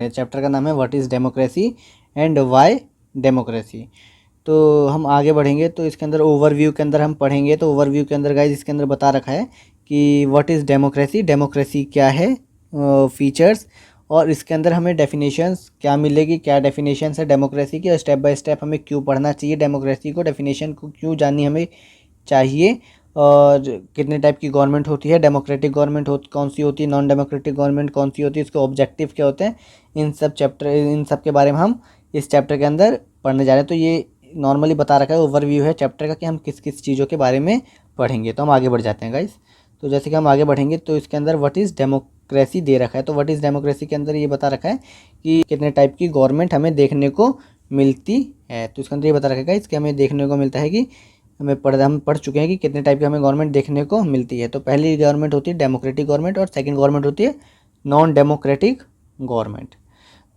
Chapter का नाम है what is democracy and Y democracy. तो हम आगे बढ़ेंगे तो इसके अंदर ओवरव्यू के अंदर हम पढ़ेंगे। तो ओवरव्यू के अंदर गाइस इसके अंदर बता रखा है कि व्हाट इज़ डेमोक्रेसी, डेमोक्रेसी क्या है, फीचर्स, और इसके अंदर हमें डेफिनेशंस क्या मिलेगी, क्या डेफिनेशंस है डेमोक्रेसी की, और स्टेप बाय स्टेप हमें क्यों पढ़ना चाहिए डेमोक्रेसी को, डेफिनेशन को क्यों जाननी हमें चाहिए, और कितने टाइप की गवर्नमेंट होती है, डेमोक्रेटिक गवर्नमेंट कौन सी होती है, नॉन डेमोक्रेटिक गवर्नमेंट कौन सी होती है, इसके ऑब्जेक्टिव क्या होते हैं, इन सब के बारे में हम इस चैप्टर के अंदर पढ़ने जा रहे हैं। तो ये नॉर्मली बता रखा है, ओवरव्यू है चैप्टर का कि हम किस किस चीज़ों के बारे में पढ़ेंगे। तो हम आगे बढ़ जाते हैं गाइस। तो जैसे कि हम आगे बढ़ेंगे तो इसके अंदर व्हाट इज़ डेमोक्रेसी दे रखा है। तो व्हाट इज़ डेमोक्रेसी के अंदर ये बता रखा है कि कितने टाइप की गवर्नमेंट हमें देखने को मिलती है। तो इसके अंदर ये बता रखा है इसके हमें देखने को मिलता है कि हम पढ़ चुके हैं कि कितने टाइप की हमें गवर्नमेंट देखने को मिलती है। तो पहली गवर्नमेंट होती है डेमोक्रेटिक गवर्नमेंट, और सेकंड गवर्नमेंट होती है नॉन डेमोक्रेटिक गवर्नमेंट।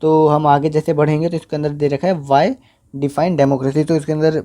तो हम आगे जैसे बढ़ेंगे तो इसके अंदर दे रखा है वाई डिफाइन डेमोक्रेसी। तो इसके अंदर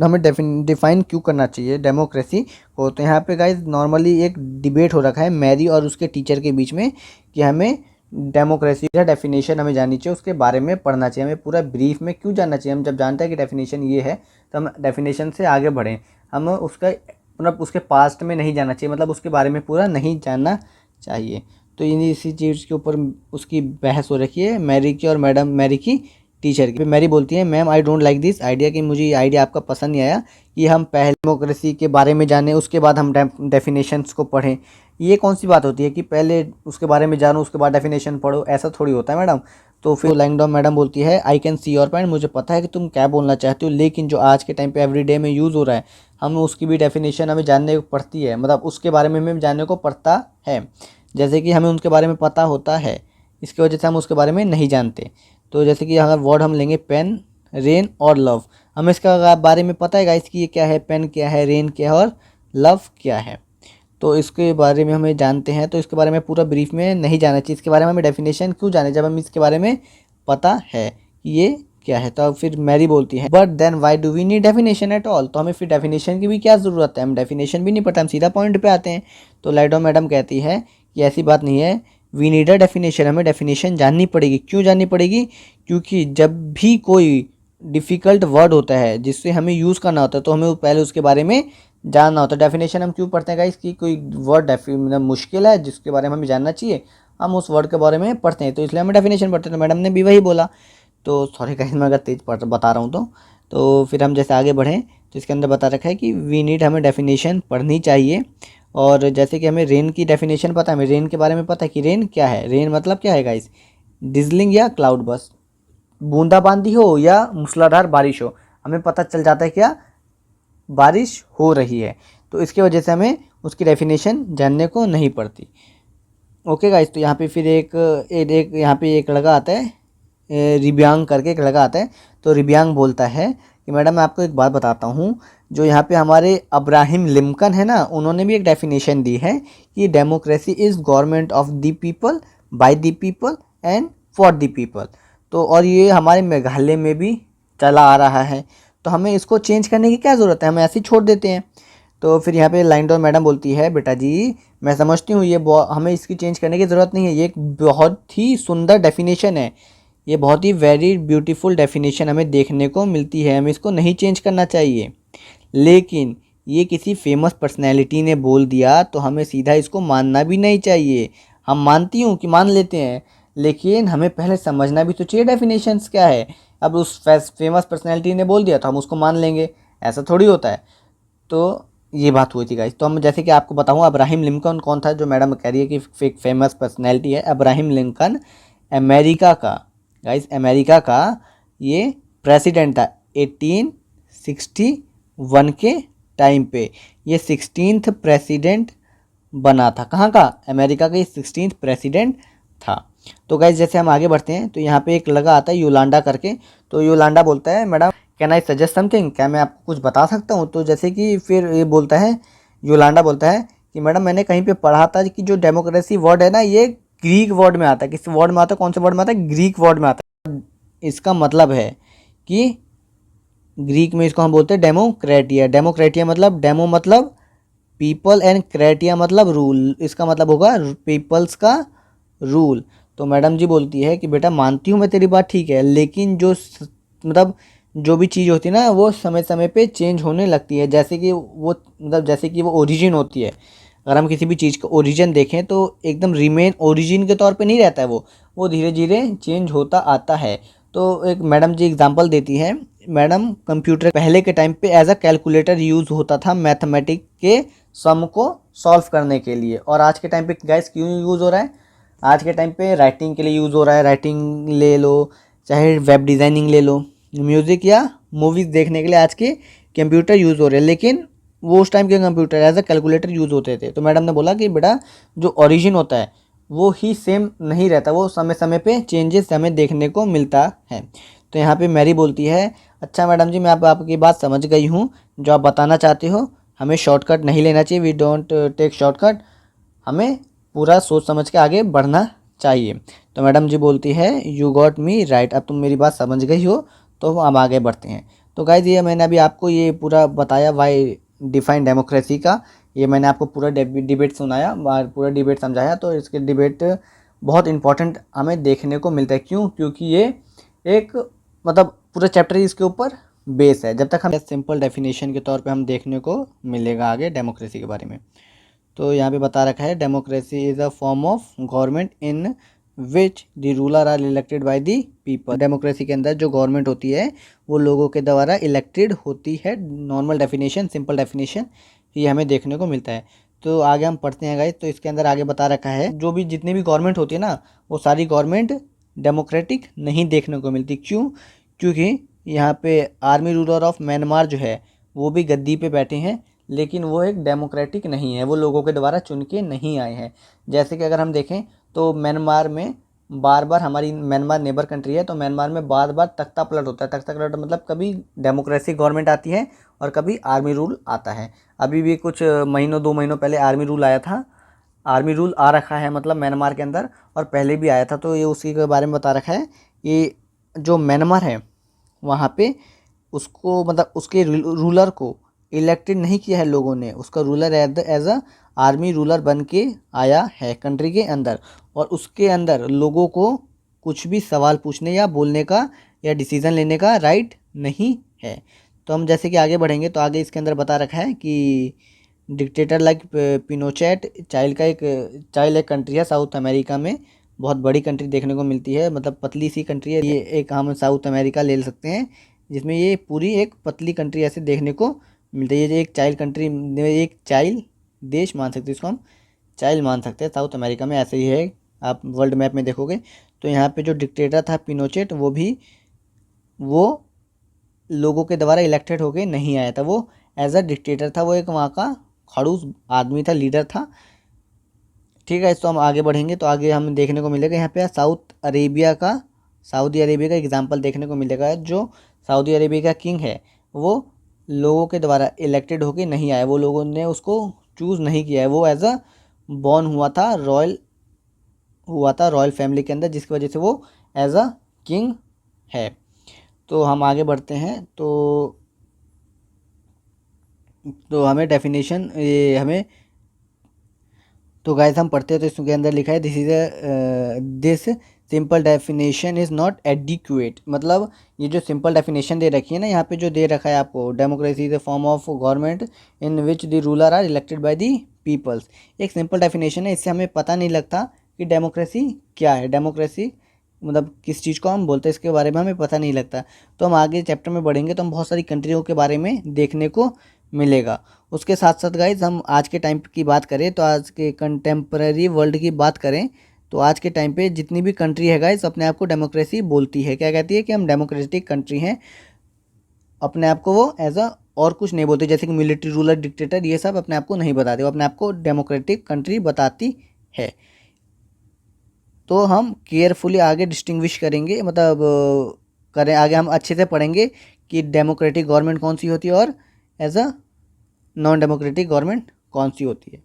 हमें डिफाइन क्यों करना चाहिए डेमोक्रेसी को। तो यहाँ पे गाइज नॉर्मली एक डिबेट हो रखा है मैरी और उसके टीचर के बीच में कि हमें डेमोक्रेसी का डेफिनेशन हमें जाननी चाहिए, उसके बारे में पढ़ना चाहिए, हमें पूरा ब्रीफ में क्यों जानना चाहिए। हम जब जानते हैं कि डेफिनेशन ये है तो हम डेफिनेशन से आगे बढ़ें, हम उसका मतलब उसके पास्ट में नहीं जाना चाहिए, मतलब उसके बारे में पूरा नहीं जानना चाहिए। तो इसी चीज़ के ऊपर उसकी बहस हो रखी है मैरी की और मैडम मैरी की टीचर की। मैरी बोलती है ma'am I don't like this idea, कि मुझे ये आइडिया आपका पसंद नहीं आया कि हम पहले डेमोक्रेसी के बारे में जानें उसके बाद हम डेफिनेशंस को पढ़ें। ये कौन सी बात होती है कि पहले उसके बारे में जानो उसके बाद डेफिनेशन पढ़ो, ऐसा थोड़ी होता है मैडम। तो फिर लैंगडॉन मैडम बोलती है I can see your point, मुझे पता है कि तुम क्या बोलना चाहते हो, लेकिन जो आज के टाइम पे एवरीडे में यूज़ हो रहा है हम उसकी भी डेफिनेशन हमें जानने को पड़ती है, मतलब उसके बारे में हमें जानने को पड़ता है। जैसे कि हमें उनके बारे में पता होता है, इसकी वजह से हम उसके बारे में नहीं जानते। तो जैसे कि अगर वर्ड हम लेंगे पेन, रेन और लव, हमें इसका बारे में पता है गाइस कि ये क्या है, पेन क्या है, रेन क्या है और लव क्या है। तो इसके बारे में हमें जानते हैं, तो इसके बारे में पूरा ब्रीफ में नहीं जाना चाहिए। इसके बारे में हमें डेफिनेशन क्यों जाने जब हम इसके बारे में पता है कि ये क्या है। तो फिर मैरी बोलती है but then why do we need definition at all, तो हमें फिर डेफिनेशन की भी क्या ज़रूरत है, हम डेफिनेशन भी नहीं पढ़ते, हम सीधा पॉइंट पे आते हैं। तो लाइडो मैडम कहती है कि ऐसी बात नहीं है, वी नीड अ डेफिनेशन, हमें डेफिनेशन जाननी पड़ेगी। क्यों जाननी पड़ेगी, क्योंकि जब भी कोई डिफ़िकल्ट वर्ड होता है जिससे हमें यूज़ करना होता है तो हमें पहले उसके बारे में जानना होता है। डेफिनेशन हम क्यों पढ़ते हैं गाइस, कि कोई वर्ड मतलब मुश्किल है जिसके बारे में हमें जानना चाहिए, हम उस वर्ड के बारे में पढ़ते हैं, तो इसलिए हमें डेफिनेशन पढ़ते हैं। तो मैडम ने भी वही बोला। तो सॉरी गाइस मैं अगर तेज बता रहा हूँ तो फिर हम जैसे आगे बढ़ें तो इसके अंदर बता रखा है कि वी नीड, हमें डेफिनेशन पढ़नी चाहिए। और जैसे कि हमें रेन की डेफिनेशन पता है, हमें रेन के बारे में पता है कि रेन क्या है। रेन मतलब क्या है गाइस, डिजलिंग या क्लाउड बस, बूंदाबांदी हो या मूसलाधार बारिश हो, हमें पता चल जाता है क्या बारिश हो रही है। तो इसके वजह से हमें उसकी डेफिनेशन जानने को नहीं पड़ती। ओके गाइस, तो यहाँ पे फिर एक यहाँ पे एक लड़का आता है, रिब्यांग करके एक लड़का आता है। तो रिब्यांग बोलता है कि मैडम मैं आपको एक बात बताता हूँ, जो यहाँ पे हमारे अब्राहम लिंकन है ना, उन्होंने भी एक डेफिनेशन दी है कि democracy is government of the people, bye the people and for the people. तो और ये हमारे मेघालय में भी चला आ रहा है, तो हमें इसको चेंज करने की क्या ज़रूरत है, हम ऐसे ही छोड़ देते हैं। तो फिर यहाँ पे लाइनडोर मैडम बोलती है बेटा जी मैं समझती हूँ ये हमें इसकी चेंज करने की ज़रूरत नहीं है, ये एक बहुत ही सुंदर डेफिनेशन है, ये बहुत ही वेरी ब्यूटीफुल डेफिनेशन हमें देखने को मिलती है, हमें इसको नहीं चेंज करना चाहिए। लेकिन ये किसी फेमस पर्सनैलिटी ने बोल दिया तो हमें सीधा इसको मानना भी नहीं चाहिए। हम मानती हूँ कि मान लेते हैं, लेकिन हमें पहले समझना भी तो चाहिए डेफिनेशंस क्या है। अब उस फेमस पर्सनैलिटी ने बोल दिया तो हम उसको मान लेंगे, ऐसा थोड़ी होता है। तो ये बात हुई थी गाइस। तो हम जैसे कि आपको बताऊँ अब्राहम लिंकन कौन था, जो मैडम कह रही है कि एक फेमस पर्सनैलिटी है। अब्राहम लिंकन अमेरिका का, गाइस अमेरिका का ये प्रेसिडेंट था 1861 के टाइम पे, ये 16th प्रेसिडेंट बना था। कहाँ का, अमेरिका का ये 16th प्रेसिडेंट था। तो गाइस जैसे हम आगे बढ़ते हैं तो यहाँ पे एक लगा आता है योलांडा करके। तो योलांडा बोलता है madam can I suggest something, क्या मैं आपको कुछ बता सकता हूँ। तो जैसे कि फिर ये बोलता है, योलांडा बोलता है कि मैडम मैंने कहीं पे पढ़ा था कि जो डेमोक्रेसी वर्ड है ना ये ग्रीक वर्ड में आता है। किस वर्ड में आता है, कौन से वर्ड में आता है, ग्रीक वर्ड में आता है। इसका मतलब है कि ग्रीक में इसको हम बोलते हैं डेमोक्रेटिया। डेमोक्रेटिया मतलब डेमो मतलब पीपल एंड क्रेटिया मतलब रूल, इसका मतलब होगा पीपल्स का रूल। तो मैडम जी बोलती है कि बेटा मानती हूँ मैं तेरी बात ठीक है, लेकिन मतलब जो भी चीज़ होती है ना वो समय समय पे चेंज होने लगती है, जैसे कि वो मतलब जैसे कि वो ओरिजिन होती है। अगर हम किसी भी चीज़ का ओरिजिन देखें तो एकदम रिमेन ओरिजिन के तौर पे नहीं रहता है, वो धीरे धीरे चेंज होता आता है। तो एक मैडम जी एग्जांपल देती है। मैडम, कंप्यूटर पहले के टाइम पे एज अ कैलकुलेटर यूज़ होता था मैथमेटिक के सम को सॉल्व करने के लिए, और आज के टाइम पे गैस क्यों यूज़ हो रहा है? आज के टाइम पे राइटिंग के लिए यूज़ हो रहा है। राइटिंग ले लो, चाहे वेब डिज़ाइनिंग ले लो, म्यूज़िक या मूवीज़ देखने के लिए आज के कंप्यूटर यूज़ हो रहे हैं। लेकिन वो उस टाइम के computer as a calculator use होते थे। तो मैडम ने बोला कि बेटा जो ओरिजिन होता है वो ही सेम नहीं रहता, वो समय समय पे चेंजेस हमें देखने को मिलता है। तो यहाँ पे मैरी बोलती है, अच्छा मैडम जी, मैं आपकी बात समझ गई हूँ। जो आप बताना चाहते हो, हमें शॉर्टकट नहीं लेना चाहिए, वी डोंट टेक शॉर्टकट, हमें पूरा सोच समझ के आगे बढ़ना चाहिए। तो मैडम जी बोलती है, यू गॉट मी राइट, अब तुम मेरी बात समझ गई हो, तो हम आगे बढ़ते हैं। तो गाइज ये मैंने अभी आपको ये पूरा बताया वाई डिफाइन डेमोक्रेसी का, ये मैंने आपको पूरा डिबेट सुनाया और पूरा डिबेट समझाया। तो इसके डिबेट बहुत इंपॉर्टेंट हमें देखने को मिलता है। क्यों? क्योंकि ये एक मतलब पूरा चैप्टर ही इसके ऊपर बेस है। जब तक हम सिंपल डेफिनेशन के तौर पे हम देखने को मिलेगा आगे डेमोक्रेसी के बारे में। तो यहाँ पे बता रखा है, democracy is a form of government in which the ruler are elected by the people. Democracy के अंदर जो गवर्नमेंट होती है वो लोगों के द्वारा इलेक्टेड होती है। नॉर्मल डेफिनेशन, सिंपल डेफिनेशन ये हमें देखने को मिलता है। तो आगे हम पढ़ते हैं गाइस। तो इसके अंदर आगे बता रखा है, जो भी जितनी भी गवर्नमेंट होती है ना, वो सारी गवर्नमेंट डेमोक्रेटिक नहीं देखने को मिलती। क्यों? क्योंकि यहाँ पे आर्मी रूलर ऑफ म्यांमार जो है वो भी गद्दी पे बैठे हैं, लेकिन वो एक डेमोक्रेटिक नहीं है, वो लोगों के द्वारा चुन के नहीं आए हैं। जैसे कि अगर हम देखें तो म्यांमार में बार बार, हमारी म्यांमार नेबर कंट्री है, तो म्यांमार में बार बार तख्ता पलट होता है। तख्ता पलट मतलब कभी डेमोक्रेसी गवर्नमेंट आती है और कभी आर्मी रूल आता है। अभी भी कुछ महीनों 2 महीनों पहले आर्मी रूल आया था, आर्मी रूल आ रखा है मतलब म्यांमार के अंदर, और पहले भी आया था। तो ये उसी के बारे में बता रखा है कि जो म्यांमार है वहाँ पे उसको मतलब उसके रूलर को इलेक्टेड नहीं किया है लोगों ने, उसका ruler as a army ruler बन के आया है कंट्री के अंदर, और उसके अंदर लोगों को कुछ भी सवाल पूछने या बोलने का या डिसीज़न लेने का राइट नहीं है। तो हम जैसे कि आगे बढ़ेंगे तो आगे इसके अंदर बता रखा है कि डिक्टेटर लाइक पिनोचेट चाइल्ड एक कंट्री है साउथ अमेरिका में, बहुत बड़ी कंट्री देखने को मिलती है, मतलब पतली सी कंट्री है ये। एक हम साउथ अमेरिका ले सकते हैं जिसमें ये पूरी एक पतली कंट्री ऐसे देखने को मिलती है। ये एक चाइल्ड कंट्री, एक चाइल्ड देश मान सकते हैं इसको, हम चाइल्ड मान सकते हैं। साउथ अमेरिका में ऐसे ही है, आप वर्ल्ड मैप में देखोगे तो यहाँ पे जो डिक्टेटर था पिनोचेट, वो लोगों के द्वारा इलेक्टेड होके नहीं आया था, वो एज अ डिक्टेटर था, वो एक वहाँ का खड़ूस आदमी था, लीडर था। ठीक है, इसको हम आगे बढ़ेंगे तो आगे हम देखने को मिलेगा यहाँ पे सऊदी अरेबिया का एग्जाम्पल देखने को मिलेगा। जो सऊदी अरेबिया का किंग है वो लोगों के द्वारा इलेक्टेड होके नहीं आया, वो लोगों ने उसको चूज़ नहीं किया है, वो एज अ बॉर्न हुआ था रॉयल फैमिली के अंदर, जिसकी वजह से वो एज अ किंग है। तो हम आगे बढ़ते हैं। तो हमें डेफिनेशन ये हमें तो गाइस हम पढ़ते हैं तो इसके अंदर लिखा है, this simple definition is not adequate. मतलब ये जो सिंपल डेफिनेशन दे रखी है ना, यहाँ पे जो दे रखा है आपको, democracy is a form of government in which the ruler are elected by the peoples, एक सिंपल डेफिनेशन है। इससे हमें पता नहीं लगता कि डेमोक्रेसी क्या है, डेमोक्रेसी मतलब किस चीज़ को हम बोलते हैं, इसके बारे में हमें पता नहीं लगता। तो हम आगे चैप्टर में बढ़ेंगे तो हम बहुत सारी कंट्रियों के बारे में देखने को मिलेगा। उसके साथ साथ गाइज हम आज के टाइम की बात करें तो आज के कंटेम्प्रेरी वर्ल्ड की बात करें तो आज के टाइम पे जितनी भी कंट्री है गाइज अपने आप को डेमोक्रेसी बोलती है। क्या कहती है? कि हम डेमोक्रेटिक कंट्री हैं, अपने आप को वो एज अ और कुछ नहीं बोलते, जैसे कि मिलिट्री रूलर, डिक्टेटर, ये सब अपने आप को नहीं बताते, वो अपने आप को डेमोक्रेटिक कंट्री बताती है। तो हम केयरफुली आगे डिस्टिंग्विश करेंगे, मतलब करें आगे हम अच्छे से पढ़ेंगे कि डेमोक्रेटिक गवर्नमेंट कौन सी होती है और as a non democratic government कौन सी होती है,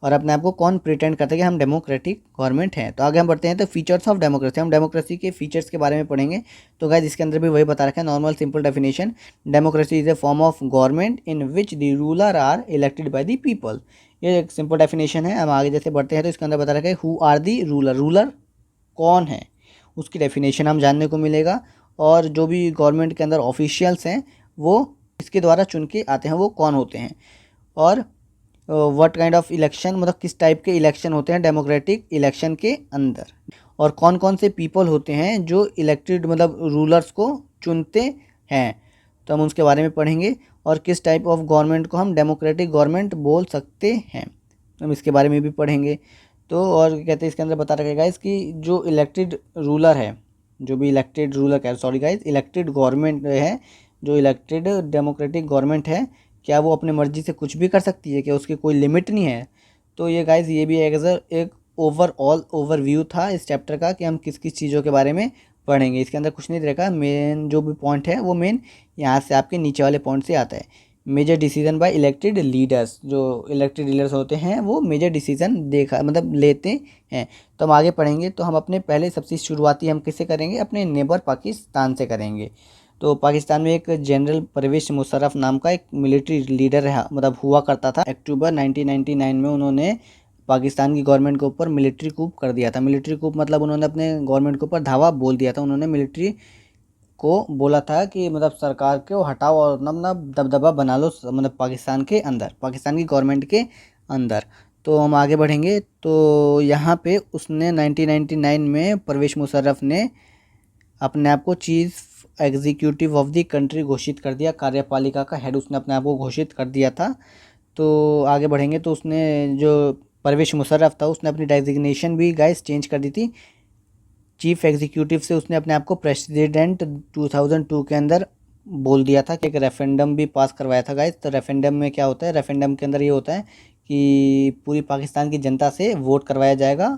और अपने आप को कौन प्रिटेंड करता है कि हम डेमोक्रेटिक गवर्नमेंट हैं। तो आगे हम बढ़ते हैं तो फीचर्स ऑफ डेमोक्रेसी, हम डेमोक्रेसी के फीचर्स के बारे में पढ़ेंगे। तो गाइस इसके अंदर भी वही बता रखा है, normal simple definition, democracy is a form of government in which the ruler are elected by the people. ये एक सिंपल डेफिनेशन है। हम आगे जैसे बढ़ते हैं तो इसके अंदर बता रखा है, who are the ruler, ruler कौन है उसकी डेफिनेशन हम जानने को मिलेगा, और जो भी गवर्नमेंट के अंदर ऑफिशियल्स हैं वो इसके द्वारा चुन के आते हैं वो कौन होते हैं, और व्हाट काइंड ऑफ इलेक्शन मतलब किस टाइप के इलेक्शन होते हैं डेमोक्रेटिक इलेक्शन के अंदर, और कौन कौन से पीपल होते हैं जो इलेक्टेड मतलब रूलर्स को चुनते हैं, तो हम उसके बारे में पढ़ेंगे, और किस टाइप ऑफ गवर्नमेंट को हम डेमोक्रेटिक गवर्नमेंट बोल सकते हैं हम इसके बारे में भी पढ़ेंगे। तो और कहते हैं इसके अंदर बता रखा गाइस कि जो इलेक्टेड रूलर है, जो भी इलेक्टेड रूलर कह सॉरी गाइस इलेक्टेड गवर्नमेंट है, जो इलेक्टेड डेमोक्रेटिक गवर्नमेंट है, क्या वो अपने मर्जी से कुछ भी कर सकती है, क्या उसकी कोई लिमिट नहीं है। तो ये गाइस ये भी एक ओवरऑल ओवरव्यू था इस चैप्टर का कि हम किस किस चीज़ों के बारे में पढ़ेंगे। इसके अंदर कुछ नहीं देखा, मेन जो भी पॉइंट है वो मेन यहाँ से आपके नीचे वाले पॉइंट से आता है। Major decision by elected leaders, जो इलेक्टेड लीडर्स होते हैं वो मेजर डिसीजन देखा मतलब लेते हैं। तो हम आगे पढ़ेंगे, तो हम अपने पहले सबसे शुरुआती हम किससे करेंगे, अपने नेबर पाकिस्तान से करेंगे। तो पाकिस्तान में एक जनरल परवेज मुशर्रफ नाम का एक मिलिट्री लीडर है मतलब हुआ करता था। अक्टूबर 1999 में उन्होंने पाकिस्तान की गवर्नमेंट के ऊपर मिलिट्री कूप कर दिया था। मिलिट्री कूप मतलब उन्होंने अपने गवर्नमेंट के ऊपर धावा बोल दिया था। उन्होंने मिलिट्री को बोला था कि मतलब सरकार को हटाओ और मतलब दबदबा बना लो मतलब पाकिस्तान के अंदर, पाकिस्तान की गवर्नमेंट के अंदर। तो हम आगे बढ़ेंगे, तो यहाँ पे उसने 1999 में परवेज मुशर्रफ ने अपने आप को chief executive of the country घोषित कर दिया, कार्यपालिका का हेड उसने अपने आप को घोषित कर दिया था। तो आगे बढ़ेंगे, तो उसने जो परवेज मुशर्रफ था उसने अपनी डेजिग्नेशन भी गाइस चेंज कर दी थी। चीफ एग्जीक्यूटिव से उसने अपने आप को प्रेसिडेंट 2002 के अंदर बोल दिया था कि एक रेफरेंडम भी पास करवाया था गाइस। तो रेफरेंडम में क्या होता है, रेफरेंडम के अंदर ये होता है कि पूरी पाकिस्तान की जनता से वोट करवाया जाएगा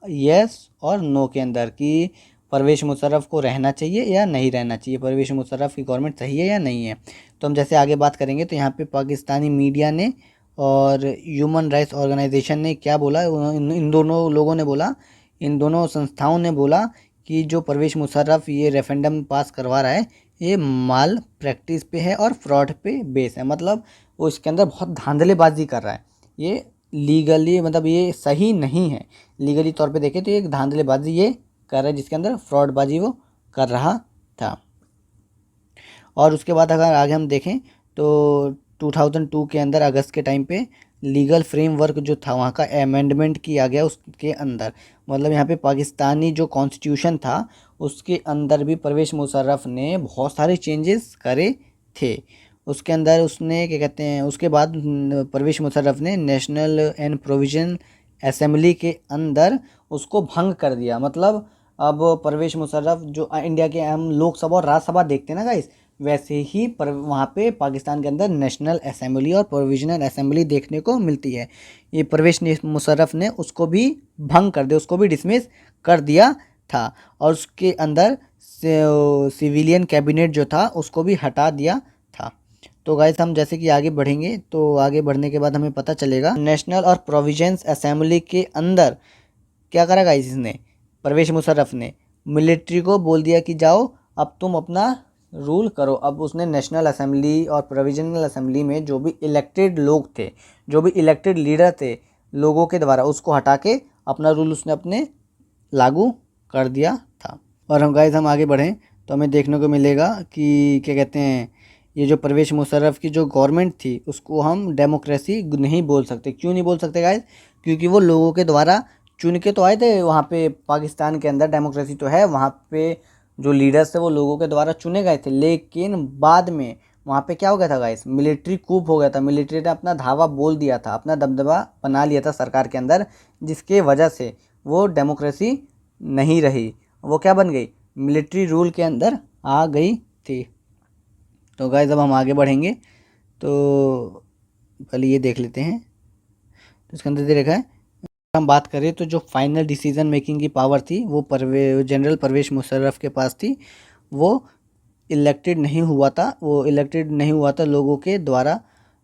यस और नो के अंदर कि परवेज मुशर्रफ को रहना चाहिए या नहीं रहना चाहिए, परवेज मुशर्रफ की गवर्नमेंट सही है या नहीं है। तो हम जैसे आगे बात करेंगे, तो यहाँ पे पाकिस्तानी मीडिया ने और ह्यूमन राइट्स ऑर्गेनाइजेशन ने क्या बोला, इन दोनों लोगों ने बोला, इन दोनों संस्थाओं ने बोला कि जो परवेज मुशर्रफ ये रेफरेंडम पास करवा रहा है ये माल प्रैक्टिस पे है और फ्रॉड पे बेस है, मतलब वो इसके अंदर बहुत धांधलेबाजी कर रहा है, ये लीगली मतलब ये सही नहीं है। लीगली तौर पे देखें तो ये धांधलेबाजी ये कर रहा है जिसके अंदर फ्रॉडबाजी वो कर रहा था। और उसके बाद अगर आगे हम देखें तो 2002 के अंदर अगस्त के टाइम पे लीगल फ्रेमवर्क जो था वहाँ का अमेंडमेंट किया गया उसके अंदर, मतलब यहाँ पे पाकिस्तानी जो कॉन्स्टिट्यूशन था उसके अंदर भी परवेज मुशर्रफ ने बहुत सारे चेंजेस करे थे। उसके अंदर उसने क्या कहते हैं, उसके बाद परवेज मुशर्रफ ने नेशनल एंड प्रोविजन असेंबली के अंदर उसको भंग कर दिया। मतलब अब परवेज मुशर्रफ जो इंडिया के हम लोकसभा और राज्यसभा देखते हैं ना गाइस, वैसे ही पर वहाँ पे पाकिस्तान के अंदर नेशनल असेंबली और प्रोविजनल असेंबली देखने को मिलती है। ये परवेज मुशर्रफ ने उसको भी भंग कर दिया, उसको भी डिसमिस कर दिया था, और उसके अंदर सिविलियन कैबिनेट जो था उसको भी हटा दिया था। तो गाइस हम जैसे कि आगे बढ़ेंगे, तो आगे बढ़ने के बाद हमें पता चलेगा नेशनल और प्रोविजंस असेंबली के अंदर क्या करा गाइस, इसने परवेज मुशर्रफ ने मिलिट्री को बोल दिया कि जाओ अब तुम अपना रूल करो। अब उसने नेशनल असेंबली और प्रोविजनल असेंबली में जो भी इलेक्टेड लोग थे, जो भी इलेक्टेड लीडर थे लोगों के द्वारा, उसको हटा के अपना रूल उसने अपने लागू कर दिया था। और हम गाइस हम आगे बढ़ें तो हमें देखने को मिलेगा कि क्या कहते हैं, ये जो परवेज मुशर्रफ की जो गवर्नमेंट थी उसको हम डेमोक्रेसी नहीं बोल सकते। क्यों नहीं बोल सकते गाइस, क्योंकि वो लोगों के द्वारा चुन के तो आए थे वहाँ पे पाकिस्तान के अंदर, डेमोक्रेसी तो है वहाँ पे, जो लीडर्स थे वो लोगों के द्वारा चुने गए थे, लेकिन बाद में वहाँ पे क्या हो गया था गाइस, मिलिट्री कूप हो गया था। मिलिट्री ने अपना धावा बोल दिया था, अपना दबदबा बना लिया था सरकार के अंदर, जिसके वजह से वो डेमोक्रेसी नहीं रही, वो क्या बन गई, मिलिट्री रूल के अंदर आ गई थी। तो गाइस अब हम आगे बढ़ेंगे, तो पहले ये देख लेते हैं। तो इसके अंदर देखा है, हम बात करें तो जो फाइनल डिसीजन मेकिंग की पावर थी वो जनरल परवेज मुशर्रफ के पास थी। वो इलेक्टेड नहीं हुआ था, वो इलेक्टेड नहीं हुआ था लोगों के द्वारा,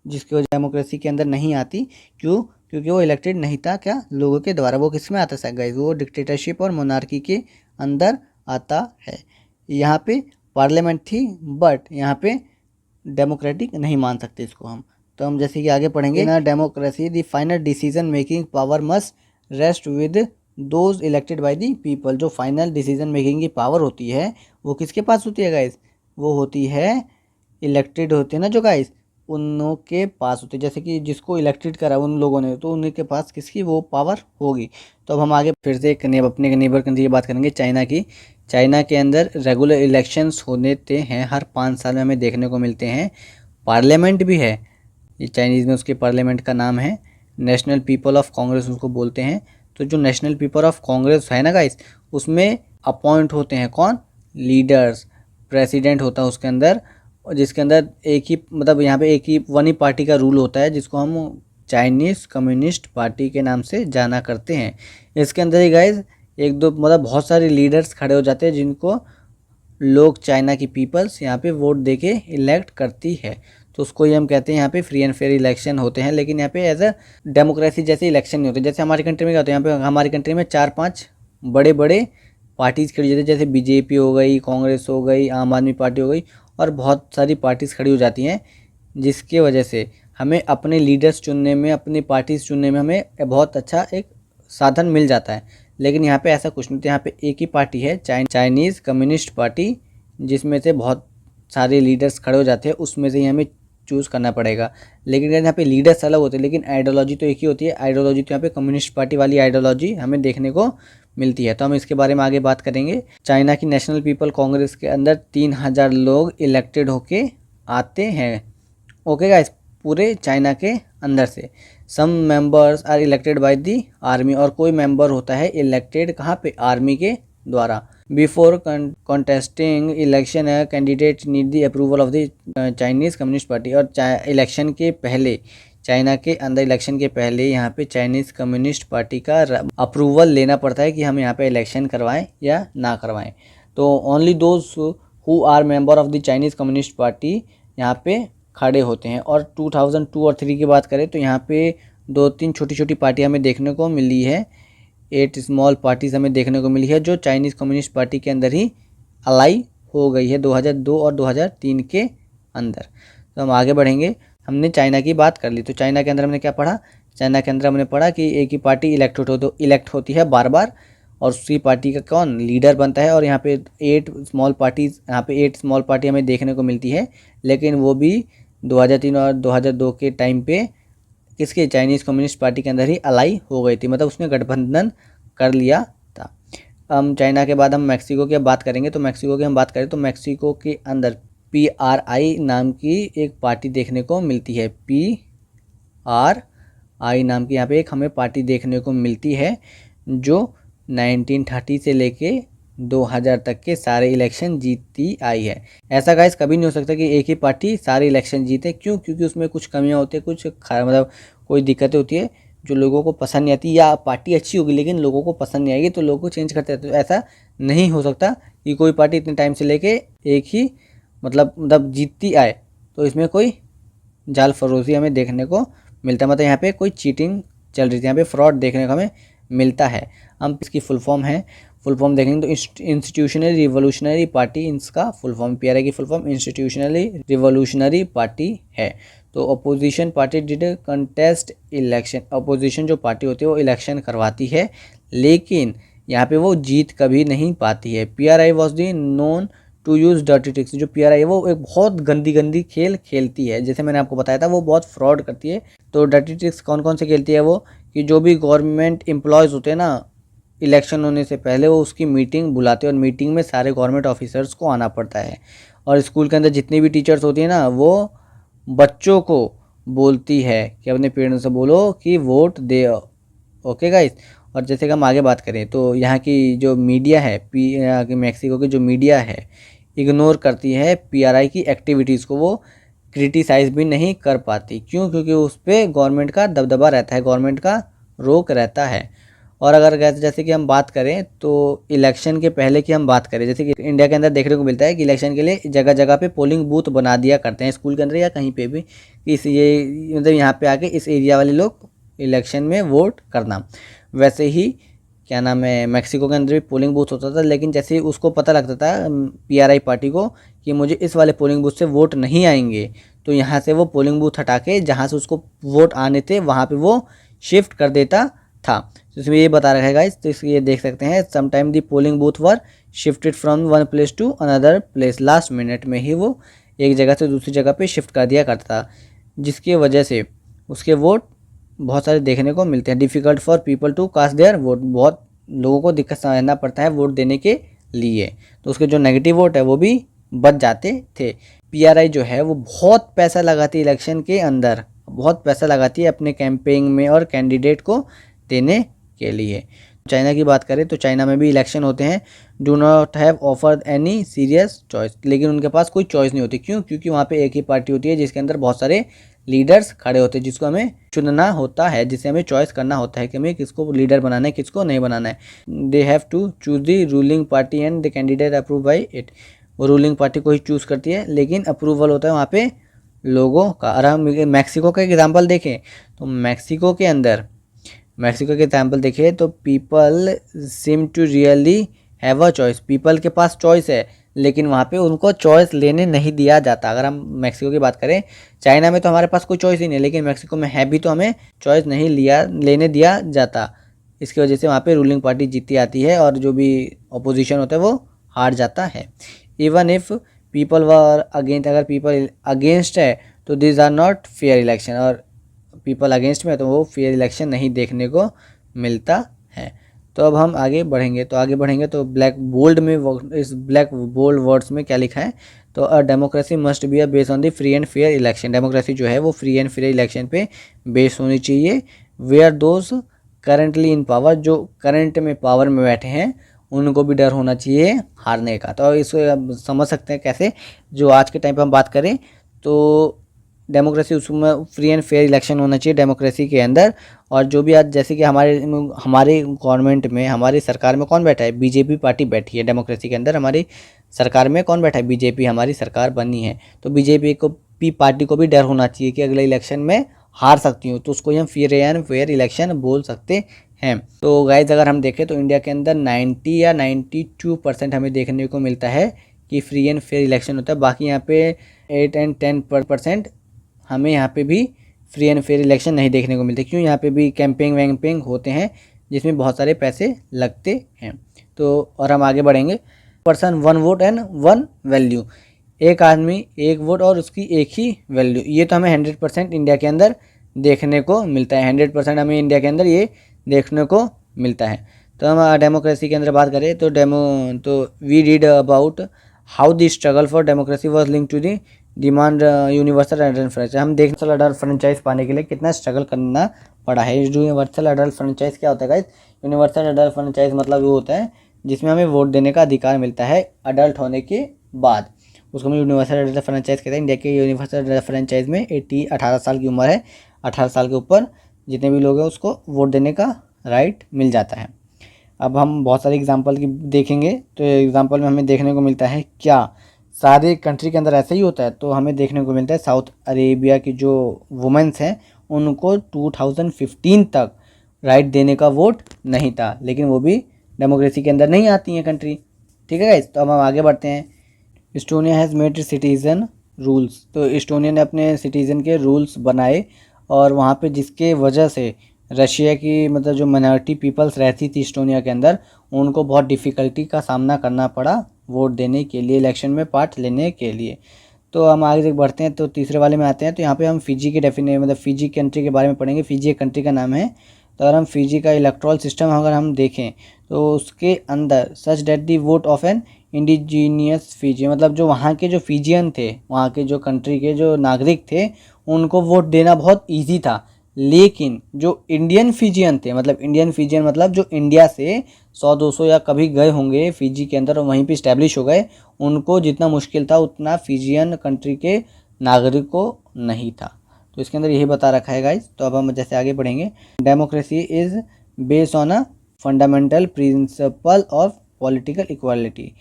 जिसकी वजह डेमोक्रेसी के अंदर नहीं आती। क्यों, क्योंकि वो इलेक्टेड नहीं था क्या, लोगों के द्वारा। वो किस में आता है गाइस, वो डिक्टेटरशिप और मोनार्की के अंदर आता है। यहाँ पे पार्लियामेंट थी बट यहाँ पे डेमोक्रेटिक नहीं मान सकते इसको हम। तो हम जैसे कि आगे पढ़ेंगे ना, democracy the final decision making power must rest with those elected by the people, जो फाइनल डिसीजन मेकिंग की पावर होती है वो किसके पास होती है गाइस, वो होती है इलेक्टेड होते हैं ना जो गाइस, उन के पास होती है। जैसे कि जिसको इलेक्टेड करा उन लोगों ने, तो उनके पास किसकी वो पावर होगी। तो अब हम आगे फिर से अपने नेबर कंट्री की बात करेंगे, चाइना की। चाइना के अंदर रेगुलर इलेक्शंस होते हैं, हर 5 साल में हमें देखने को मिलते हैं। पार्लियामेंट भी है, ये चाइनीज़ में उसके पार्लियामेंट का नाम है नेशनल पीपल ऑफ कांग्रेस उसको बोलते हैं। तो जो नेशनल पीपल ऑफ कांग्रेस है ना गाइस, उसमें अपॉइंट होते हैं कौन, लीडर्स, प्रेसिडेंट होता है उसके अंदर, और जिसके अंदर एक ही मतलब यहाँ पे एक ही वन ही पार्टी का रूल होता है, जिसको हम चाइनीज़ कम्युनिस्ट पार्टी के नाम से जाना करते हैं। इसके अंदर ही गाइस एक दो मतलब बहुत सारे लीडर्स खड़े हो जाते हैं, जिनको लोग चाइना की पीपल्स यहाँ पे वोट देके इलेक्ट करती है। तो उसको ही हम कहते हैं यहाँ पे फ्री एंड फेयर इलेक्शन होते हैं। लेकिन यहाँ पे एज अ डेमोक्रेसी जैसे इलेक्शन नहीं होते। जैसे हमारी कंट्री में क्या होता है, यहाँ पे हमारी कंट्री में 4-5 बड़े बड़े पार्टीज़ खड़ी हो जाती है, जैसे बीजेपी हो गई, कांग्रेस हो गई, आम आदमी पार्टी हो गई, और बहुत सारी पार्टीज़ खड़ी हो जाती हैं, जिसके वजह से हमें अपने लीडर्स चुनने में, अपनी पार्टीज़ चुनने में हमें बहुत अच्छा एक साधन मिल जाता है। लेकिन यहाँ पे ऐसा कुछ नहीं था, यहाँ पे एक ही पार्टी है, चाइनीज़ कम्युनिस्ट पार्टी, जिसमें से बहुत सारे लीडर्स खड़े हो जाते हैं, उसमें से ही हमें चूज़ करना पड़ेगा। लेकिन यहाँ पे लीडर्स अलग होते हैं, लेकिन आइडियोलॉजी तो एक ही होती है। आइडियोलॉजी तो यहाँ पे कम्युनिस्ट पार्टी वाली आइडियोलॉजी हमें देखने को मिलती है। तो हम इसके बारे में आगे बात करेंगे। चाइना की नेशनल पीपल कांग्रेस के अंदर 3000 लोग इलेक्टेड होके आते हैं। ओके गाइस, पूरे चाइना के अंदर से। Some members are elected by the army, और कोई मेंबर होता है इलेक्टेड कहाँ पे, आर्मी के द्वारा। Before contesting election candidate need the approval of the Chinese communist party, और इलेक्शन के पहले, चाइना के अंदर इलेक्शन के पहले यहाँ पे चाइनीज़ कम्युनिस्ट पार्टी का अप्रूवल लेना पड़ता है कि हम यहाँ पे इलेक्शन करवाएं या ना करवाएं। तो only those who are member of the Chinese communist party यहाँ पे खड़े होते हैं। और 2002 और 3 की बात करें तो यहाँ पे 2-3 छोटी छोटी पार्टियाँ हमें देखने को मिली है, 8 स्मॉल पार्टीज़ हमें देखने को मिली है, जो चाइनीज़ कम्युनिस्ट पार्टी के अंदर ही अलाई हो गई है 2002 और 2003 के अंदर। तो हम आगे बढ़ेंगे। हमने चाइना की बात कर ली, तो चाइना के अंदर हमने क्या पढ़ा, चाइना के अंदर हमने पढ़ा कि एक ही पार्टी इलेक्ट होती है बार बार, और उसी पार्टी का कौन लीडर बनता है। और यहाँ पे 8 स्मॉल पार्टीज़, यहाँ पे 8 स्मॉल पार्टी हमें देखने को मिलती है, लेकिन वो भी 2003 और 2002 के टाइम पे किसके, चाइनीज़ कम्युनिस्ट पार्टी के अंदर ही अलाई हो गई थी, मतलब उसने गठबंधन कर लिया था। हम चाइना के बाद हम मैक्सिको की बात करेंगे। तो मैक्सिको की हम बात करें तो मैक्सिको के अंदर PRI नाम की एक पार्टी देखने को मिलती है। PRI नाम की यहाँ पे एक हमें पार्टी देखने को मिलती है, जो 1930 से लेके 2000 तक के सारे इलेक्शन जीतती आई है। ऐसा गाइस कभी नहीं हो सकता कि एक ही पार्टी सारे इलेक्शन जीते। क्यों? क्योंकि उसमें कुछ कमियां होती है, कुछ मतलब कोई दिक्कतें होती है जो लोगों को पसंद नहीं आती, या पार्टी अच्छी होगी लेकिन लोगों को पसंद नहीं आएगी तो लोगों को चेंज करते रहते। तो ऐसा नहीं हो सकता कि कोई पार्टी इतने टाइम से लेके एक ही मतलब जीतती आए। तो इसमें कोई जाल फरोजी हमें देखने को मिलता है, मतलब यहाँ पे कोई चीटिंग चल रही थी, यहाँ पे फ्रॉड देखने को हमें मिलता है। हम इसकी फुल फॉर्म है, फुल फॉर्म देखेंगे तो इंस्टीट्यूशनल रिवोल्यूशनरी पार्टी, इसका फुल फॉर्म, PRI की full form institutionally revolutionary party है। तो opposition party did contest election, opposition जो पार्टी होती है वो इलेक्शन करवाती है, लेकिन यहाँ पे वो जीत कभी नहीं पाती है। PRI was the known to use dirty tricks, जो PRI है वो एक बहुत गंदी खेल खेलती है। जैसे मैंने आपको बताया था वो बहुत फ्रॉड करती है। तो डर्टी ट्रिक्स कौन कौन से खेलती है वो, कि जो भी गवर्नमेंट एम्प्लॉयज़ होते हैं ना, इलेक्शन होने से पहले वो उसकी मीटिंग बुलाते हैं, और मीटिंग में सारे गवर्नमेंट ऑफिसर्स को आना पड़ता है। और स्कूल के अंदर जितनी भी टीचर्स होती है ना, वो बच्चों को बोलती है कि अपने पेरेंट्स से बोलो कि वोट दे। Okay guys. और जैसे कि हम आगे बात करें तो यहाँ की जो मीडिया है, मैक्सिको की जो मीडिया है, इग्नोर करती है PRI की एक्टिविटीज़ को, वो क्रिटिसाइज़ भी नहीं कर पाती। क्यों? क्योंकि उस पर गवर्नमेंट का दबदबा रहता है, गवर्नमेंट का रोक रहता है। और अगर जैसे कि हम बात करें तो इलेक्शन के पहले की हम बात करें, जैसे कि इंडिया के अंदर देखने को मिलता है कि इलेक्शन के लिए जगह जगह पे पोलिंग बूथ बना दिया करते हैं, स्कूल के अंदर या कहीं पे भी, ये मतलब यहाँ पे आके इस एरिया वाले लोग इलेक्शन में वोट करना। वैसे ही क्या नाम है, मैक्सिको के अंदर भी पोलिंग बूथ होता था, लेकिन जैसे ही उसको पता लगता था PRI पार्टी को कि मुझे इस वाले पोलिंग बूथ से वोट नहीं आएंगे, तो यहाँ से वो पोलिंग बूथ हटा के जहाँ से उसको वोट आने थे वहाँ पे वो शिफ्ट कर देता था। तो इसमें ये बता रखा है गाइस, तो इसलिए ये देख सकते हैं sometime the polling booth were shifted from one place to another place, last minute में ही वो एक जगह से दूसरी जगह पे शिफ्ट कर दिया करता था, जिसकी वजह से उसके वोट बहुत सारे देखने को मिलते हैं। Difficult for people to cast their vote, बहुत लोगों को दिक्कत समझना पड़ता है वोट देने के लिए, तो उसके जो नेगेटिव वोट है वो भी बच जाते थे। पीआरआई जो है वो बहुत पैसा लगाती है इलेक्शन के अंदर, बहुत पैसा लगाती है अपने कैंपेन में और कैंडिडेट को देने के लिए। चाइना की बात करें तो चाइना में भी इलेक्शन होते हैं, do not have offer any serious choice, लेकिन उनके पास कोई चॉइस नहीं होती। क्यों? क्योंकि वहाँ पे एक ही पार्टी होती है जिसके अंदर बहुत सारे लीडर्स खड़े होते हैं, जिसको हमें चुनना होता है, जिसे हमें चॉइस करना होता है कि हमें किसको लीडर बनाना है, किसको नहीं बनाना है। They have to choose the ruling party and the candidate approve by it, वो रूलिंग पार्टी को ही चूज़ करती है, लेकिन अप्रूवल होता है वहाँ पे लोगों का। अगर हम मैक्सिको का एग्जाम्पल देखें तो मैक्सिको के एग्जाम्पल देखें तो people seem to really have a choice, people के पास चॉइस है लेकिन वहाँ पे उनको चॉइस लेने नहीं दिया जाता। अगर हम मैक्सिको की बात करें, चाइना में तो हमारे पास कोई चॉइस ही नहीं, लेकिन मैक्सिको में है भी तो हमें चॉइस नहीं लेने दिया जाता। इसकी वजह से वहाँ पे रूलिंग पार्टी जीती आती है और जो भी अपोजिशन होता है वो हार जाता है। Even if people were against, अगर पीपल अगेंस्ट है तो this are not fair election, और पीपल अगेंस्ट में तो वो फेयर इलेक्शन नहीं देखने को मिलता है। तो अब हम आगे बढ़ेंगे तो ब्लैक बोल्ड में, इस ब्लैक बोल्ड वर्ड्स में क्या लिखा है, तो a democracy must be a based on the free and fair election, democracy जो है वो फ्री एंड फेयर इलेक्शन पे बेस होनी चाहिए। Where those currently in power, जो करंट में पावर में बैठे हैं उनको भी डर होना चाहिए हारने का। तो इसको अब समझ सकते हैं कैसे, जो आज के टाइम पे हम बात करें तो डेमोक्रेसी, उसमें फ्री एंड फेयर इलेक्शन होना चाहिए डेमोक्रेसी के अंदर। और जो भी आज जैसे कि हमारे गवर्नमेंट में, हमारी सरकार में कौन बैठा है, बीजेपी पार्टी बैठी है डेमोक्रेसी के अंदर। हमारी सरकार में कौन बैठा है, बीजेपी, हमारी सरकार बनी है। तो बीजेपी को भी, पार्टी को भी डर होना चाहिए कि अगले इलेक्शन में हार सकती हूँ, तो उसको हम फ्री एंड फेयर इलेक्शन बोल सकते हैं। तो गाइज अगर हम देखें तो इंडिया के अंदर 90 या 92% हमें देखने को मिलता है कि फ्री एंड फेयर इलेक्शन होता है। बाकी यहाँ पे 8 एंड 10% हमें यहाँ पे भी फ्री एंड फेयर इलेक्शन नहीं देखने को मिलते। क्यों? यहाँ पे भी कैंपेन वैम्पेन होते हैं जिसमें बहुत सारे पैसे लगते हैं। तो और हम आगे बढ़ेंगे, person one vote and one value, एक आदमी एक वोट और उसकी एक ही वैल्यू, ये तो हमें 100% इंडिया के अंदर देखने को मिलता है। 100% हमें इंडिया के अंदर ये देखने को मिलता है। तो हम डेमोक्रेसी के अंदर बात करें तो we read about how the struggle for democracy was link to the demand universal adult franchise. हम देख अडल्ट फ्रेंचाइज पाने के लिए कितना स्ट्रगल करना पड़ा है। यूनिवर्सल एडल्ट फ्रेंचाइज क्या होता है गाइस? यूनिवर्सल एडल्ट फ्रेंचाइज मतलब वो होता है जिसमें हमें वोट देने का अधिकार मिलता है अडल्ट होने के बाद, उसको हम यूनिवर्सल एडल्ट फ्रेंचाइज कहते हैं। इंडिया के यूनिवर्सल एडल्ट फ्रेंचाइज में 18 साल की उम्र है, 18 साल के ऊपर जितने भी लोग हैं उसको वोट देने का राइट मिल जाता है। अब हम बहुत सारे एग्जाम्पल की देखेंगे, तो एग्जाम्पल में हमें देखने को मिलता है क्या सारे कंट्री के अंदर ऐसा ही होता है, तो हमें देखने को मिलता है साउथ अरेबिया की जो वुमेंस हैं उनको 2015 तक राइट देने का वोट नहीं था, लेकिन वो भी डेमोक्रेसी के अंदर नहीं आती हैं कंट्री। ठीक है गाइस, तो अब हम आगे बढ़ते हैं। Estonia has made citizen rules, तो इस्टोनिया ने अपने सिटीज़न के रूल्स बनाए और वहाँ पे जिसके वजह से रशिया की मतलब जो माइनॉरिटी पीपल्स रहती थी इस्टोनिया के अंदर, उनको बहुत डिफ़िकल्टी का सामना करना पड़ा वोट देने के लिए, इलेक्शन में पार्ट लेने के लिए। तो हम आगे बढ़ते हैं, तो तीसरे वाले में आते हैं। तो यहाँ पे हम फिजी के मतलब फिजी कंट्री के बारे में पढ़ेंगे। फिजी एक कंट्री का नाम है। तो अगर हम फिजी का इलेक्ट्रल सिस्टम अगर हम देखें तो उसके अंदर such that the vote of an indigenous Fiji, मतलब जो वहाँ के जो फिजियन थे, वहाँ के जो कंट्री के जो नागरिक थे, उनको वोट देना बहुत ईजी था। लेकिन जो इंडियन फिजियन थे, मतलब इंडियन फिजियन मतलब जो इंडिया से 100-200 या कभी गए होंगे फिजी के अंदर और वहीं पे इस्टेब्लिश हो गए, उनको जितना मुश्किल था उतना फिजियन कंट्री के नागरिक को नहीं था। तो इसके अंदर यही बता रखा है गाइस। तो अब हम जैसे आगे बढ़ेंगे, democracy is based on a fundamental principle of political equality.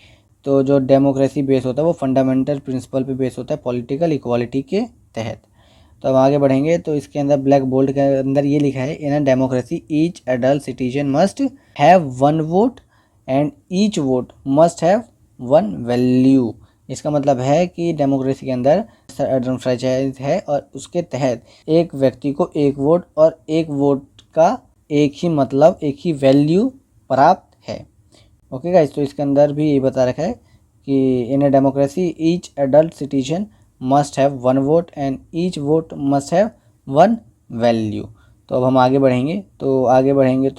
तो जो डेमोक्रेसी बेस होता है वो फंडामेंटल प्रिंसिपल पे बेस होता है, पॉलिटिकल इक्वालिटी के तहत। तो अब आगे बढ़ेंगे, तो इसके अंदर ब्लैक बोल्ड के अंदर ये लिखा है, in a democracy each adult citizen must have one vote and each vote must have one value. इसका मतलब है कि डेमोक्रेसी के अंदर फ्रेंचाइज है और उसके तहत एक व्यक्ति को एक वोट और एक वोट का एक ही मतलब, एक ही वैल्यू प्राप्त है। ओके गाइस, तो इसके अंदर भी यही बता रखा है कि in a democracy each adult citizen must have one vote and each vote must have one value. तो अब हम आगे बढ़ेंगे, तो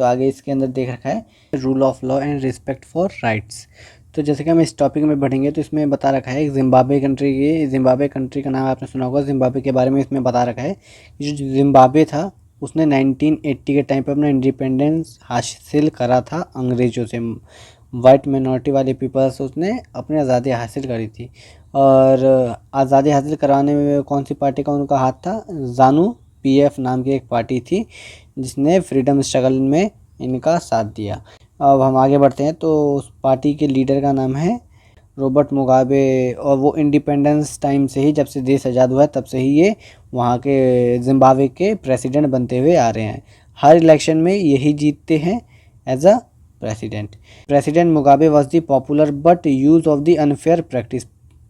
आगे इसके अंदर देख रखा है rule of law and respect for rights. तो जैसे कि हम इस टॉपिक में बढ़ेंगे तो इसमें बता रखा है जिम्बाब्वे कंट्री का नाम आपने सुना होगा। जिम्बाब्वे के बारे में इसमें बता रखा है कि जो जिम्बाब्वे था उसने 1980 के टाइम पर अपना इंडिपेंडेंस हासिल करा था अंग्रेज़ों से। वाइट मिनॉरिटी वाले पीपल्स उसने अपनी आज़ादी हासिल करी थी। और आज़ादी हासिल कराने में कौन सी पार्टी का उनका हाथ था? ज़ानू पीएफ नाम की एक पार्टी थी जिसने फ्रीडम स्ट्रगल में इनका साथ दिया। अब हम आगे बढ़ते हैं, तो उस पार्टी के लीडर का नाम है रॉबर्ट मुगाबे, और वो इंडिपेंडेंस टाइम से ही, जब से देश आज़ाद हुआ है तब से ही ये वहाँ के जिम्बाब्वे के प्रेसिडेंट बनते हुए आ रहे हैं। हर इलेक्शन में यही जीतते हैं as a president Mugabe was the popular but use of the unfair practice.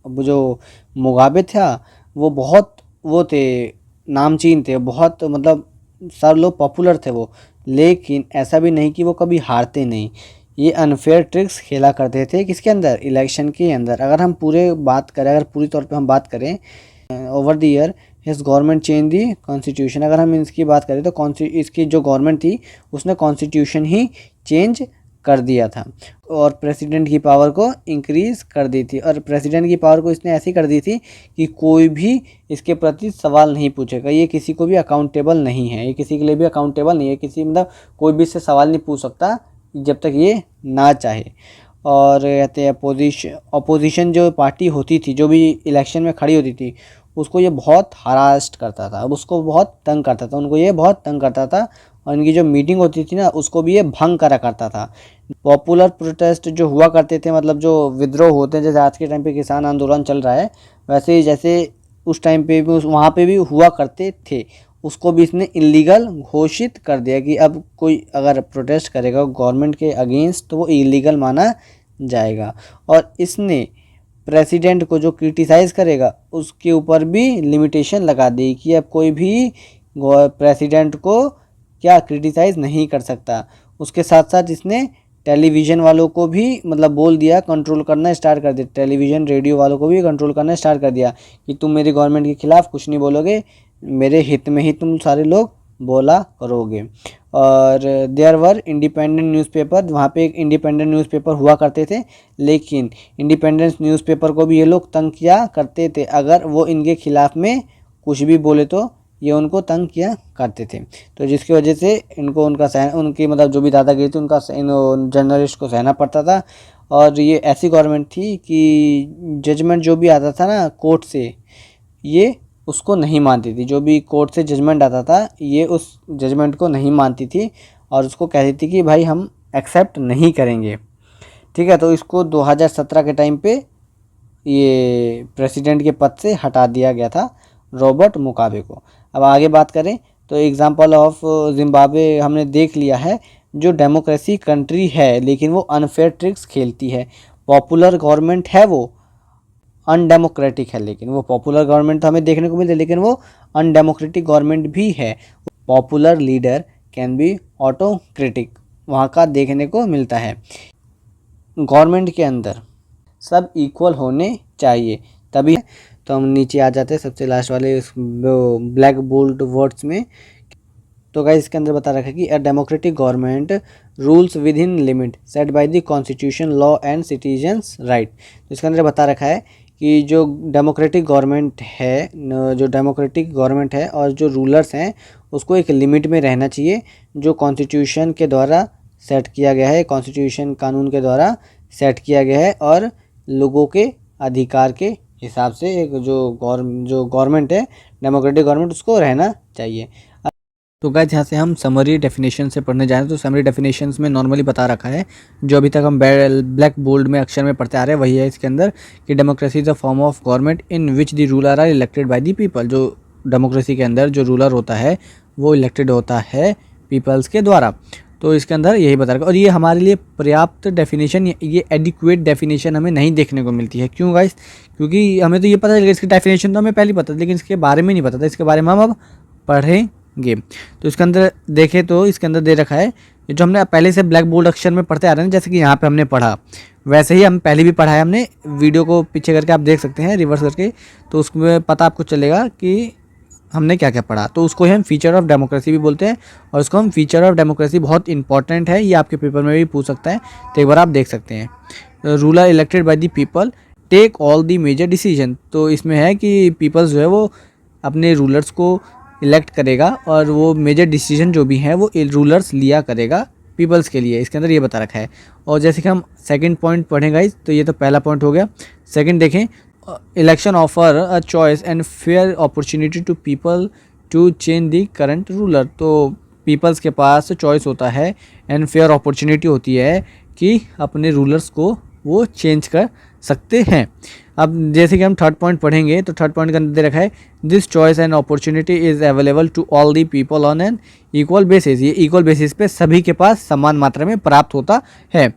अब जो मुगाबे था वो बहुत वो थे, नामचीन थे, बहुत मतलब सब लोग पॉपुलर थे वो, लेकिन ऐसा भी नहीं कि वो कभी हारते नहीं। ये अनफेयर ट्रिक्स खेला करते थे किसके अंदर? इलेक्शन के अंदर। अगर पूरी तौर पे हम बात करें, over the year his government change the constitution. अगर हम इसकी बात करें तो इसकी जो गवर्नमेंट थी उसने कॉन्स्टिट्यूशन ही चेंज कर दिया था और प्रेसिडेंट की पावर को इंक्रीज़ कर दी थी। और प्रेसिडेंट की पावर को इसने ऐसी कर दी थी कि कोई भी इसके प्रति सवाल नहीं पूछेगा, ये किसी को भी अकाउंटेबल नहीं है, ये किसी के लिए भी अकाउंटेबल नहीं है, मतलब कोई भी इससे सवाल नहीं पूछ सकता जब तक ये ना चाहे। और कहते हैं अपोजिशन जो पार्टी होती थी, जो भी इलेक्शन में खड़ी होती थी, उसको ये बहुत हरास्ट करता था, अब उसको बहुत तंग करता था, उनको ये बहुत तंग करता था। और इनकी जो मीटिंग होती थी ना उसको भी ये भंग करा करता था। पॉपुलर प्रोटेस्ट जो हुआ करते थे, मतलब जो विद्रोह होते हैं, जैसे आज के टाइम पे किसान आंदोलन चल रहा है, वैसे ही जैसे उस टाइम पे भी वहाँ पे भी हुआ करते थे, उसको भी इसने इलीगल घोषित कर दिया कि अब कोई अगर प्रोटेस्ट करेगा गवर्नमेंट के अगेंस्ट तो वो इलीगल माना जाएगा। और इसने प्रेसिडेंट को जो क्रिटिसाइज़ करेगा उसके ऊपर भी लिमिटेशन लगा दी कि अब कोई भी प्रेसिडेंट को क्या क्रिटिसाइज़ नहीं कर सकता। उसके साथ साथ इसने टेलीविज़न वालों को भी मतलब बोल दिया, कंट्रोल करना स्टार्ट कर दिया, टेलीविज़न रेडियो वालों को भी कंट्रोल करना स्टार्ट कर दिया कि तुम मेरी गवर्नमेंट के ख़िलाफ़ कुछ नहीं बोलोगे, मेरे हित में ही तुम सारे लोग बोला करोगे। और देयर वर इंडिपेंडेंट न्यूज़पेपर, वहाँ पे एक इंडिपेंडेंट न्यूज़पेपर हुआ करते थे, लेकिन इंडिपेंडेंस न्यूज़पेपर को भी ये लोग तंग किया करते थे। अगर वो इनके ख़िलाफ़ में कुछ भी बोले तो ये उनको तंग किया करते थे। तो जिसकी वजह से इनको उनकी मतलब जो भी दादागिरी थी उनका इन जर्नलिस्ट को सहना पड़ता था। और ये ऐसी गवर्नमेंट थी कि जजमेंट जो भी आता था ना कोर्ट से, ये उसको नहीं मानती थी। जो भी कोर्ट से जजमेंट आता था ये उस जजमेंट को नहीं मानती थी और उसको कहती थी कि भाई हम एक्सेप्ट नहीं करेंगे। ठीक है, तो इसको 2017 के टाइम पे ये प्रेसिडेंट के पद से हटा दिया गया था रॉबर्ट मुगाबे को। अब आगे बात करें तो एग्जांपल ऑफ जिम्बाब्वे हमने देख लिया है, जो डेमोक्रेसी कंट्री है लेकिन वो अनफेयर ट्रिक्स खेलती है। पॉपुलर गवर्नमेंट है वो अनडेमोक्रेटिक है, लेकिन वो पॉपुलर गवर्नमेंट तो हमें देखने को मिलती है लेकिन वो अनडेमोक्रेटिक गवर्नमेंट भी है। Popular leader can be autocratic, वहाँ का देखने को मिलता है। गवर्नमेंट के अंदर सब इक्वल होने चाहिए तभी। तो हम नीचे आ जाते हैं सबसे लास्ट वाले ब्लैक बोल्ड वर्ड्स में। तो गाइस इसके अंदर बता रखा है कि a democratic government rules with in limit set by the constitution law and citizens right. तो इसके अंदर बता रखा है कि जो डेमोक्रेटिक गवर्नमेंट है और जो रूलर्स हैं उसको एक लिमिट में रहना चाहिए जो कॉन्स्टिट्यूशन के द्वारा सेट किया गया है, कॉन्स्टिट्यूशन कानून के द्वारा सेट किया गया है, और लोगों के अधिकार के हिसाब से एक जो गवर्नमेंट है डेमोक्रेटिक गवर्नमेंट उसको रहना चाहिए। तो गाइस यहाँ से हम समरी डेफिनेशन से पढ़ने जाएँ तो समरी डेफिनेशंस में नॉर्मली बता रखा है जो अभी तक हम ब्लैक बोल्ड में अक्षर में पढ़ते आ रहे हैं वही है इसके अंदर कि democracy is a form of government in which the ruler are elected by the people. जो डेमोक्रेसी के अंदर जो रूलर होता है वो इलेक्टेड होता है पीपल्स के द्वारा। तो इसके अंदर यही बता रखा, और ये हमारे लिए पर्याप्त डेफिनेशन, ये एडिक्वेट डेफिनेशन हमें नहीं देखने को मिलती है। क्यों गाइस? क्योंकि हमें तो ये पता चल गया इसकी डेफिनेशन तो हमें पहले पता था लेकिन इसके बारे में नहीं पता था, इसके बारे में हम अब पढ़ेंगे। करेंगे। तो इसके अंदर देखें तो इसके अंदर दे रखा है जो हमने पहले से ब्लैक बोल्ड अक्षर में पढ़ते आ रहे हैं, जैसे कि यहाँ पे हमने पढ़ा वैसे ही हम पहले भी पढ़ा है। हमने वीडियो को पीछे करके आप देख सकते हैं रिवर्स करके, तो उसमें पता आपको चलेगा कि हमने क्या क्या पढ़ा। तो उसको ही हम फीचर ऑफ डेमोक्रेसी भी बोलते हैं और उसको हम फीचर ऑफ डेमोक्रेसी बहुत इंपॉर्टेंट है, ये आपके पेपर में भी पूछ सकता है, तो एक बार आप देख सकते हैं। Ruler elected by the people take all the major decision. तो इसमें है कि पीपल्स जो है वो अपने रूलर्स को इलेक्ट करेगा और वो मेजर डिसीजन जो भी हैं वो रूलर्स लिया करेगा पीपल्स के लिए, इसके अंदर ये बता रखा है। और जैसे कि हम सेकंड पॉइंट पढ़ें गाइस, तो ये तो पहला पॉइंट हो गया। सेकंड देखें, election offer a choice and fair opportunity to people to change the current ruler. तो पीपल्स के पास चॉइस होता है एंड फेयर अपॉर्चुनिटी होती है कि अपने रूलर्स को वो चेंज कर सकते हैं। अब जैसे कि हम थर्ड पॉइंट पढ़ेंगे, तो थर्ड पॉइंट के अंदर दे रखा है this choice and opportunity is available to all the people on an equal basis. ये इक्वल बेसिस पे सभी के पास समान मात्रा में प्राप्त होता है।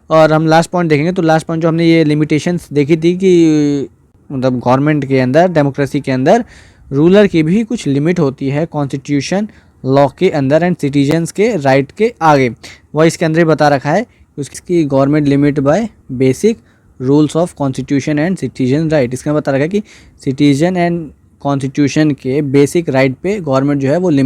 और हम लास्ट पॉइंट देखेंगे, तो लास्ट पॉइंट जो हमने ये लिमिटेशंस देखी थी कि मतलब गवर्नमेंट के अंदर, डेमोक्रेसी के अंदर रूलर की भी कुछ लिमिट होती है कॉन्स्टिट्यूशन लॉ के अंदर एंड सिटीजन्स के राइट के आगे, वह इसके अंदर ही बता रखा है। उसकी government limit by basic rules of constitution and citizen right. इसका बता रखा है कि सिटीजन एंड कॉन्स्टिट्यूशन के बेसिक राइट पे गवर्नमेंट जो है वो लिमिट